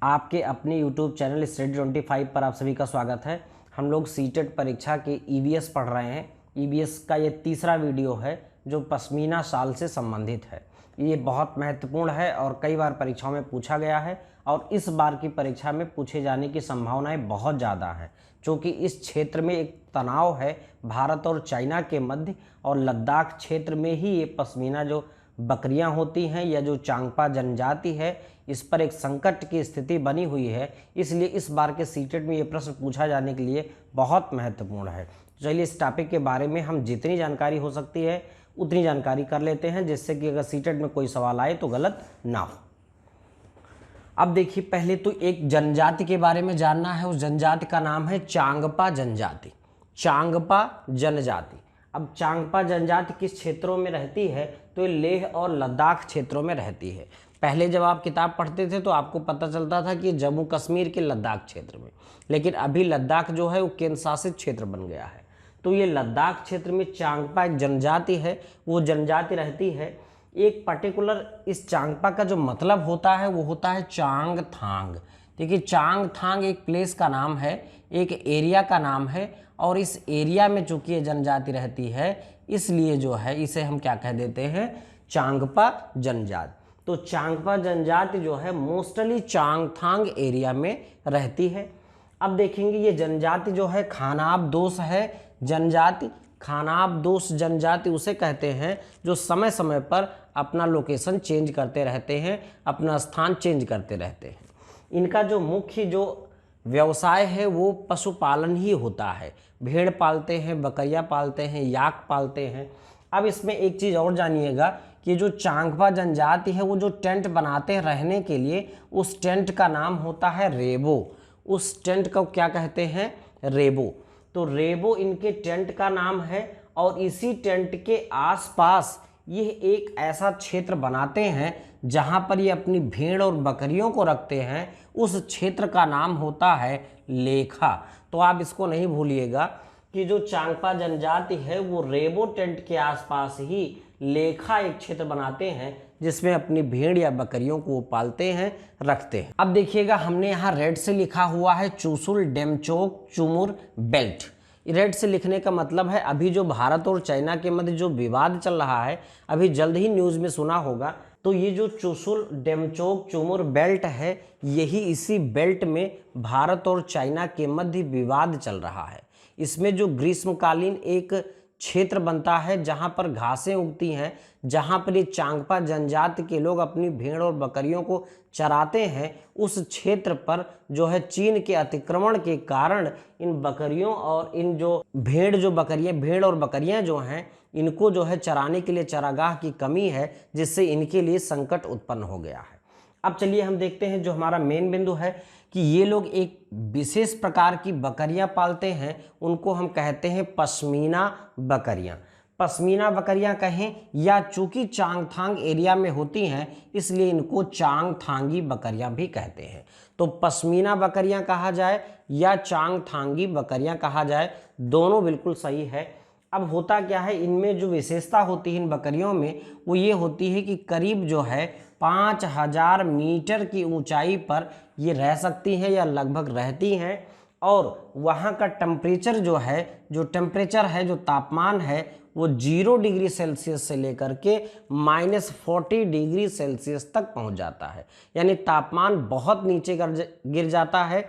आपके अपने YouTube channel स्टडी25 पर आप सभी का स्वागत है। हम लोग सीटेट परीक्षा के ईवीएस पढ़ रहे हैं। ईवीएस का ये तीसरा वीडियो है जो पश्मीना शाल से संबंधित है। ये बहुत महत्वपूर्ण है और कई बार परीक्षाओं में पूछा गया है और इस बार की परीक्षा में पूछे जाने की संभावनाएं बहुत ज़्यादा हैं, क्योंकि इस क्षेत्र में एक तनाव है भारत और चाइना के मध्य, और लद्दाख क्षेत्र में ही ये पश्मीना जो बकरियां होती हैं या जो चांगपा जनजाति है, इस पर एक संकट की स्थिति बनी हुई है। इसलिए इस बार के सीटेट में ये प्रश्न पूछा जाने के लिए बहुत महत्वपूर्ण है। चलिए इस टॉपिक के बारे में हम जितनी जानकारी हो सकती है उतनी जानकारी कर लेते हैं, जिससे कि अगर सीटेट में कोई सवाल आए तो गलत ना हो। अब देखिए, पहले तो एक जनजाति के बारे में जानना है। उस जनजाति का नाम है चांगपा जनजाति। चांगपा जनजाति। अब चांगपा जनजाति किस क्षेत्रों में रहती है, तो ये लेह और लद्दाख क्षेत्रों में रहती है। पहले जब आप किताब पढ़ते थे तो आपको पता चलता था कि जम्मू कश्मीर के लद्दाख क्षेत्र में, लेकिन अभी लद्दाख जो है वो केंद्र शासित क्षेत्र बन गया है। तो ये लद्दाख क्षेत्र में चांगपा एक जनजाति है, वो जनजाति रहती है। एक पर्टिकुलर इस चांगपा का जो मतलब होता है वो होता है चांगथांग। देखिए, चांगथांग एक प्लेस का नाम है, एक एरिया का नाम है, और इस एरिया में चूंकि ये जनजाति रहती है इसलिए जो है इसे हम क्या कह देते हैं, चांगपा जनजाति। तो चांगपा जनजाति जो है मोस्टली चांगथांग एरिया में रहती है। अब देखेंगे ये जनजाति जो है खानाबदोश है जनजाति। खानाबदोश जनजाति उसे कहते हैं जो समय समय पर अपना लोकेशन चेंज करते रहते हैं, अपना स्थान चेंज करते रहते हैं। इनका जो मुख्य जो व्यवसाय है वो पशुपालन ही होता है। भेड़ पालते हैं, बकरियां पालते हैं, याक पालते हैं। अब इसमें एक चीज़ और जानिएगा कि जो चांगपा जनजाति है वो जो टेंट बनाते हैं रहने के लिए, उस टेंट का नाम होता है रेबो। उस टेंट को क्या कहते हैं, रेबो। तो रेबो इनके टेंट का नाम है, और इसी टेंट के आसपास ये एक ऐसा क्षेत्र बनाते हैं जहां पर ये अपनी भेड़ और बकरियों को रखते हैं। उस क्षेत्र का नाम होता है लेखा। तो आप इसको नहीं भूलिएगा कि जो चांगपा जनजाति है वो रेबो टेंट के आसपास ही लेखा एक क्षेत्र बनाते हैं जिसमें अपनी भेड़ या बकरियों को वो पालते हैं, रखते हैं। अब देखिएगा, हमने यहाँ रेड से लिखा हुआ है चुशुल डेमचोक चुमुर बेल्ट। रेड से लिखने का मतलब है अभी जो भारत और चाइना के मध्य जो विवाद चल रहा है, अभी जल्द ही न्यूज़ में सुना होगा, तो ये जो चुशुल डेमचोक चुमुर बेल्ट है, यही इसी बेल्ट में भारत और चाइना के मध्य विवाद चल रहा है। इसमें जो ग्रीष्मकालीन एक क्षेत्र बनता है जहां पर घासें उगती हैं, जहां पर ये चांगपा जनजाति के लोग अपनी भेड़ और बकरियों को चराते हैं, उस क्षेत्र पर जो है चीन के अतिक्रमण के कारण इन बकरियों और इन जो भेड़ और बकरियां जो हैं, इनको जो है चराने के लिए चारागाह की कमी है, जिससे इनके लिए संकट उत्पन्न हो गया है। अब चलिए हम देखते हैं जो हमारा मेन बिंदु है कि ये लोग एक विशेष प्रकार की बकरियां पालते हैं, उनको हम कहते हैं पश्मीना बकरियां। पश्मीना बकरियां कहें या चूंकि चांगथांग एरिया में होती हैं इसलिए इनको चांगथांगी बकरियां भी कहते हैं। तो पश्मीना बकरियां कहा जाए या चांगथांगी बकरियां कहा जाए, दोनों बिल्कुल सही है। अब होता क्या है, इनमें जो विशेषता होती है इन बकरियों में वो ये होती है कि करीब जो है 5000 मीटर की ऊंचाई पर ये रह सकती हैं या लगभग रहती हैं, और वहाँ का टेम्परेचर जो तापमान है वो 0 डिग्री सेल्सियस से लेकर के -40 डिग्री सेल्सियस तक पहुँच जाता है। यानी तापमान बहुत नीचे गिर जाता है।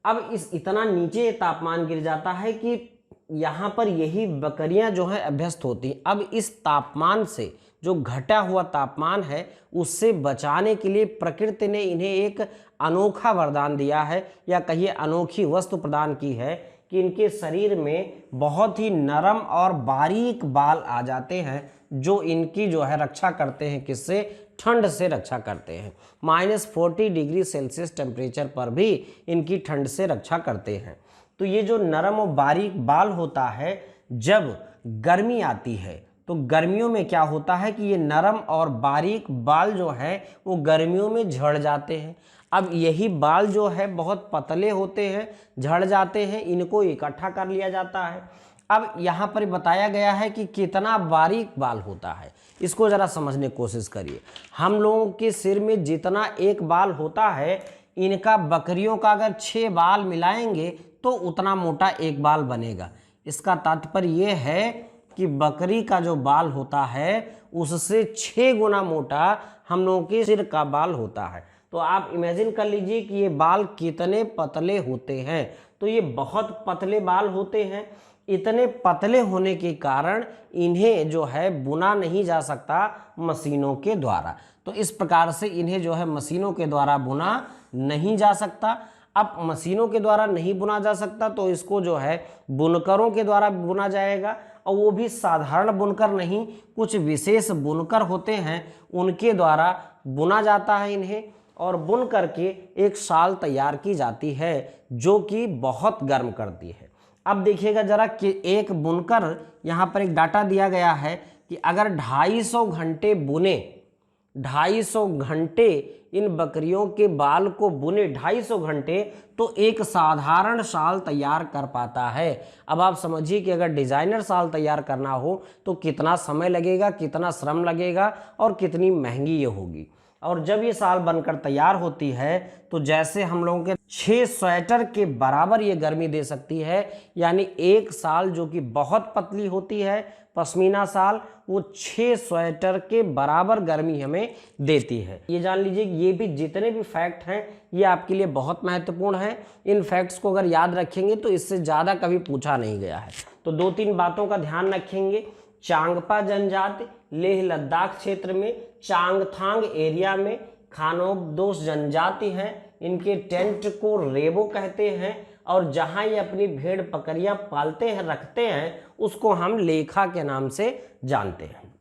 अब इतना नीचे तापमान गिर जाता है कि यहाँ पर यही बकरियां जो हैं अभ्यस्त होती हैं। अब इस तापमान से जो घटा हुआ तापमान है उससे बचाने के लिए प्रकृति ने इन्हें एक अनोखा वरदान दिया है, या कहिए अनोखी वस्तु प्रदान की है कि इनके शरीर में बहुत ही नरम और बारीक बाल आ जाते हैं जो इनकी जो है रक्षा करते हैं। किससे? ठंड से रक्षा करते हैं। -40 डिग्री सेल्सियस टेम्परेचर पर भी इनकी ठंड से रक्षा करते हैं। तो ये जो नरम और बारीक बाल होता है, जब गर्मी आती है तो गर्मियों में क्या होता है कि ये नरम और बारीक बाल जो हैं वो गर्मियों में झड़ जाते हैं। अब यही बाल जो है बहुत पतले होते हैं, झड़ जाते हैं, इनको इकट्ठा कर लिया जाता है। अब यहाँ पर बताया गया है कि कितना बारीक बाल होता है, इसको ज़रा समझने की कोशिश करिए। हम लोगों के सिर में जितना एक बाल होता है, इनका बकरियों का अगर 6 बाल मिलाएंगे तो उतना मोटा एक बाल बनेगा। इसका तात्पर्य ये है कि बकरी का जो बाल होता है उससे 6 गुना मोटा हम लोगों के सिर का बाल होता है। तो आप इमेजिन कर लीजिए कि ये बाल कितने पतले होते हैं। तो ये बहुत पतले बाल होते हैं। इतने पतले होने के कारण इन्हें जो है बुना नहीं जा सकता मशीनों के द्वारा। तो इस प्रकार से इन्हें जो है मशीनों के द्वारा बुना नहीं जा सकता। अब मशीनों के द्वारा नहीं बुना जा सकता तो इसको जो है बुनकरों के द्वारा बुना जाएगा, और वो भी साधारण बुनकर नहीं, कुछ विशेष बुनकर होते हैं उनके द्वारा बुना जाता है इन्हें, और बुन करके एक शाल तैयार की जाती है जो कि बहुत गर्म करती है। अब देखिएगा जरा कि एक बुनकर, यहाँ पर एक डाटा दिया गया है कि अगर 250 घंटे बुने, 250 घंटे इन बकरियों के बाल को बुने 250 घंटे, तो एक साधारण शाल तैयार कर पाता है। अब आप समझिए कि अगर डिजाइनर शाल तैयार करना हो तो कितना समय लगेगा, कितना श्रम लगेगा और कितनी महंगी ये होगी। और जब ये शाल बनकर तैयार होती है तो जैसे हम लोगों के 6 स्वेटर के बराबर ये गर्मी दे सकती है। यानी एक शाल जो कि बहुत पतली होती है, पश्मीना शाल, वो 6 स्वेटर के बराबर गर्मी हमें देती है। ये जान लीजिए कि ये भी जितने भी फैक्ट हैं ये आपके लिए बहुत महत्वपूर्ण हैं। इन फैक्ट्स को अगर याद रखेंगे तो इससे ज़्यादा कभी पूछा नहीं गया है। तो 2-3 बातों का ध्यान रखेंगे। चांगपा जनजाति लेह लद्दाख क्षेत्र में, चांगथांग एरिया में खानोबदोश जनजाति हैं। इनके टेंट को रेबो कहते हैं, और जहां ये अपनी भेड़ बकरियां पालते हैं, रखते हैं, उसको हम लेखा के नाम से जानते हैं।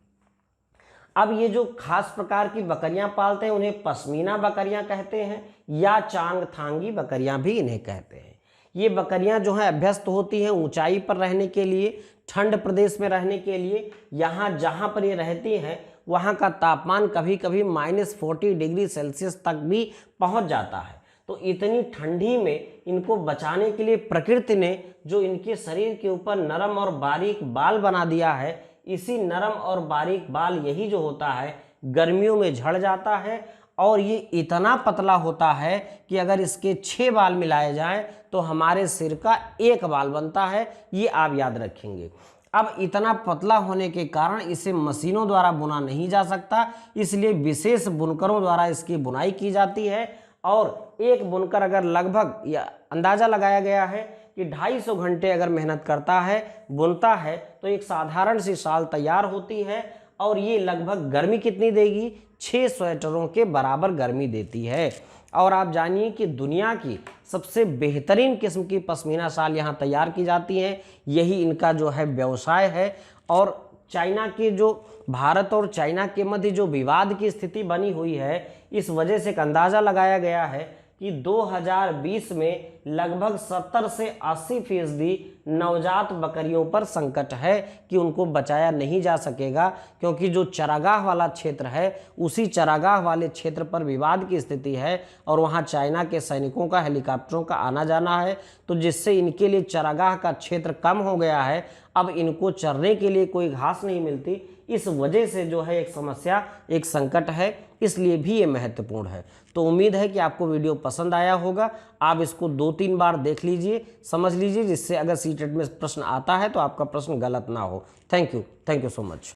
अब ये जो खास प्रकार की बकरियां पालते हैं उन्हें पश्मीना बकरियां कहते हैं, या चांगथांगी बकरियां भी इन्हें कहते हैं। ये बकरियां जो हैं अभ्यस्त होती हैं ऊंचाई पर रहने के लिए, ठंड प्रदेश में रहने के लिए। यहाँ जहाँ पर ये रहती हैं वहाँ का तापमान कभी कभी -40 डिग्री सेल्सियस तक भी पहुँच जाता है। तो इतनी ठंडी में इनको बचाने के लिए प्रकृति ने जो इनके शरीर के ऊपर नरम और बारीक बाल बना दिया है, इसी नरम और बारीक बाल यही जो होता है गर्मियों में झड़ जाता है, और ये इतना पतला होता है कि अगर इसके 6 बाल मिलाए जाएं तो हमारे सिर का 1 बाल बनता है। ये आप याद रखेंगे। अब इतना पतला होने के कारण इसे मशीनों द्वारा बुना नहीं जा सकता, इसलिए विशेष बुनकरों द्वारा इसकी बुनाई की जाती है। और एक बुनकर अगर लगभग, या अंदाजा लगाया गया है कि 250 घंटे अगर मेहनत करता है, बुनता है, तो एक साधारण सी शाल तैयार होती है। और ये लगभग गर्मी कितनी देगी? 6 स्वेटरों के बराबर गर्मी देती है। और आप जानिए कि दुनिया की सबसे बेहतरीन किस्म की पश्मीना शाल यहाँ तैयार की जाती है। यही इनका जो है व्यवसाय है। और चाइना के जो, भारत और चाइना के मध्य जो विवाद की स्थिति बनी हुई है, इस वजह से एक अंदाज़ा लगाया गया है कि 2020 में लगभग 70 से 80% नवजात बकरियों पर संकट है कि उनको बचाया नहीं जा सकेगा, क्योंकि जो चरागाह वाला क्षेत्र है उसी चरागाह वाले क्षेत्र पर विवाद की स्थिति है, और वहां चाइना के सैनिकों का, हेलीकॉप्टरों का आना जाना है, तो जिससे इनके लिए चरागाह का क्षेत्र कम हो गया है। अब इनको चरने के लिए कोई घास नहीं मिलती, इस वजह से जो है एक समस्या, एक संकट है, इसलिए भी ये महत्वपूर्ण है। तो उम्मीद है कि आपको वीडियो पसंद आया होगा। आप इसको 2-3 बार देख लीजिए, समझ लीजिए, जिससे अगर सीटेट में प्रश्न आता है तो आपका प्रश्न गलत ना हो। Thank you so much.